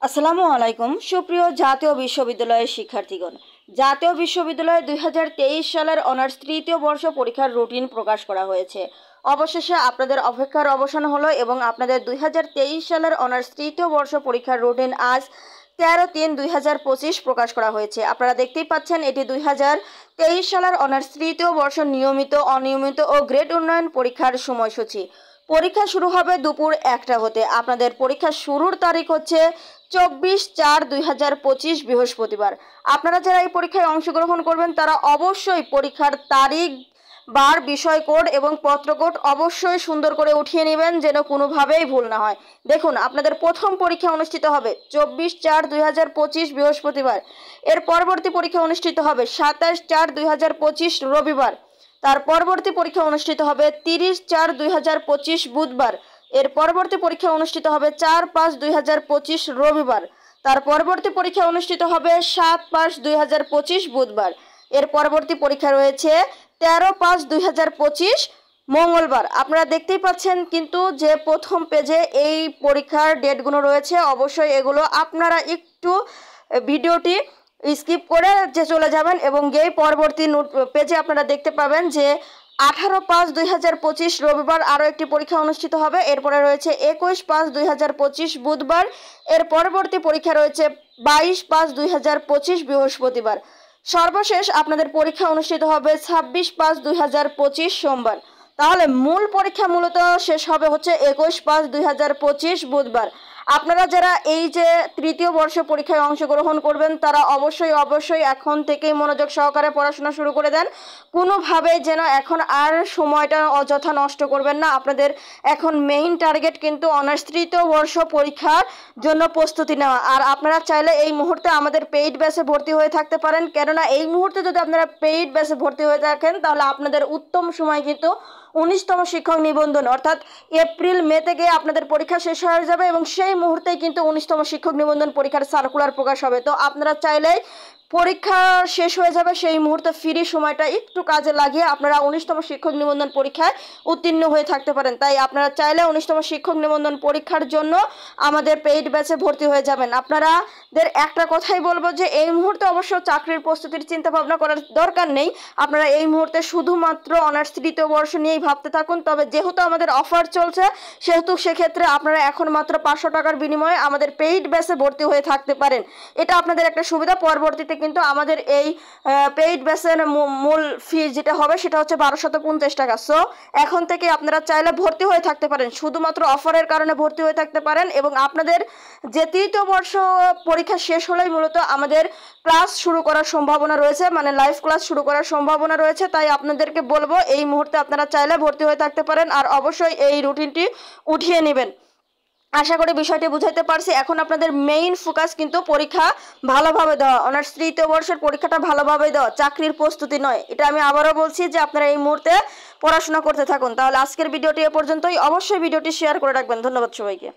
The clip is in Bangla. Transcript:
আসসালামু আলাইকুম সুপ্রিয় জাতীয় বিশ্ববিদ্যালয়ের শিক্ষার্থীগণ। জাতীয় বিশ্ববিদ্যালয়ে 2023 সালের অনার্স তৃতীয় বর্ষ পরীক্ষার রুটিন প্রকাশ করা হয়েছে। অবশেষে আপনাদের অপেক্ষার অবসান হলো এবং আপনাদের 2023 সালের অনার্স তৃতীয় বর্ষ পরীক্ষার রুটিন আজ 13/3/2025 প্রকাশ করা হয়েছে। আপনারা দেখতেই পাচ্ছেন এটি 2023 সালের অনার্স তৃতীয় বর্ষ নিয়মিত, অনিয়মিত ও গ্রেড উন্নয়ন পরীক্ষার সময়সূচি। পরীক্ষা শুরু হবে দুপুর 1টা হতে। আপনাদের পরীক্ষা শুরুর তারিখ হচ্ছে 24/4/2025 বৃহস্পতিবার। আপনারা যারা এই পরীক্ষায় অংশগ্রহণ করবেন তারা অবশ্যই পরীক্ষার তারিখ, বার, বিষয় কোড এবং পত্র কোড অবশ্যই সুন্দর করে উঠিয়ে নেবেন যেন কোনোভাবেই ভুল না হয়। দেখুন, আপনাদের প্রথম পরীক্ষা অনুষ্ঠিত হবে 24/4/2025 বৃহস্পতিবার। এর পরবর্তী পরীক্ষা অনুষ্ঠিত হবে 27/4/2025 রবিবার। তার পরবর্তী পরীক্ষা অনুষ্ঠিত হবে 30/4/2025 বুধবার। এর পরবর্তী পরীক্ষা অনুষ্ঠিত হবে 4/5/2025 রবিবার। তার পরবর্তী পরীক্ষা অনুষ্ঠিত হবে 7/5/2025 বুধবার। এর পরবর্তী পরীক্ষা রয়েছে 13/5/2025 মঙ্গলবার। আপনারা দেখতেই পাচ্ছেন কিন্তু যে প্রথম পেজে এই পরীক্ষার ডেটগুলো রয়েছে। অবশ্যই এগুলো আপনারা একটু ভিডিওটি স্কিপ করে চলে যাবেন এবং এই পরবর্তী পেজে আপনারা দেখতে পাবেন যে 18/5/2025 রবিবার আরও একটি পরীক্ষা অনুষ্ঠিত হবে। এরপরে রয়েছে 21/5/2025 বুধবার। এর পরবর্তী পরীক্ষা রয়েছে 22/5/2025 বৃহস্পতিবার। সর্বশেষ আপনাদের পরীক্ষা অনুষ্ঠিত হবে 26/5/2025 সোমবার। তাহলে মূল পরীক্ষা মূলত শেষ হবে হচ্ছে 21/5/2025 বুধবার। আপনারা যারা এই যে তৃতীয় বর্ষ পরীক্ষায় অংশগ্রহণ করবেন তারা অবশ্যই এখন থেকেই মনোযোগ সহকারে পড়াশোনা শুরু করে দেন। কোনোভাবেই যেন এখন আর সময়টা অযথা নষ্ট করবেন না। আপনাদের এখন মেইন টার্গেট কিন্তু অনার্স তৃতীয় বর্ষ পরীক্ষার জন্য প্রস্তুতি নেওয়া। আর আপনারা চাইলে এই মুহূর্তে আমাদের পেইড ব্যাচে ভর্তি হয়ে থাকতে পারেন, কেননা এই মুহূর্তে যদি আপনারা পেইড ব্যাচে ভর্তি হয়ে থাকেন তাহলে আপনাদের উত্তম সময় কিন্তু 19তম শিক্ষক নিবন্ধন, অর্থাৎ এপ্রিল-মে থেকে আপনাদের পরীক্ষা শেষ হয়ে যাবে এবং সেই মুহূর্তেই কিন্তু 19তম শিক্ষক নিবন্ধন পরীক্ষার সার্কুলার প্রকাশ হবে। তো আপনারা চাইলেই পরীক্ষা শেষ হয়ে যাবে সেই মুহূর্তে ফ্রি সময়টা একটু কাজে লাগিয়ে আপনারা 19তম শিক্ষক নিবন্ধন পরীক্ষায় উত্তীর্ণ হয়ে থাকতে পারেন। তাই আপনারা চাইলে 19তম শিক্ষক নিবন্ধন পরীক্ষার জন্য আমাদের পেইড ব্যাচে ভর্তি হয়ে যাবেন। আপনাদের একটা কথাই বলবো যে এই মুহূর্তে অবশ্য চাকরির প্রস্তুতির চিন্তা ভাবনা করার দরকার নেই। আপনারা এই মুহূর্তে শুধুমাত্র অনার্স তৃতীয় বর্ষ নিয়েই ভাবতে থাকুন। তবে যেহেতু আমাদের অফার চলছে সেহেতু সেক্ষেত্রে আপনারা এখন মাত্র 500 টাকার বিনিময়ে আমাদের পেইড ব্যাচে ভর্তি হয়ে থাকতে পারেন। এটা আপনাদের একটা সুবিধা। পরবর্তীতে কিন্তু আমাদের এই পেইড ব্যাচের মূল ফি যেটা হবে সেটা হচ্ছে 1250 টাকা। সো এখন থেকে আপনারা চাইলে ভর্তি হয়ে থাকতে পারেন, শুধুমাত্র অফারের কারণে ভর্তি হয়ে থাকতে পারেন। এবং আপনাদের যে তৃতীয় বর্ষ পরীক্ষা শেষ হলেই মূলত আমাদের ক্লাস শুরু করার সম্ভাবনা রয়েছে, মানে লাইভ ক্লাস শুরু করার সম্ভাবনা রয়েছে। তাই আপনাদেরকে বলবো এই মুহূর্তে আপনারা চাইলে ভর্তি হয়ে থাকতে পারেন। আর অবশ্যই এই রুটিনটি উঠিয়ে নেবেন। আশা করি বিষয়টি বুঝাইতে পারছি। এখন আপনাদের মেইন ফোকাস কিন্তু পরীক্ষা ভালোভাবে দেওয়া, অনার্স তৃতীয় বর্ষের পরীক্ষাটা ভালোভাবে দেওয়া, চাকরির প্রস্তুতি নয়। এটা আমি আবারও বলছি যে আপনারা এই মুহূর্তে পড়াশোনা করতে থাকুন। তাহলে আজকের ভিডিওটি এ পর্যন্তই। অবশ্যই ভিডিওটি শেয়ার করে রাখবেন। ধন্যবাদ সবাইকে।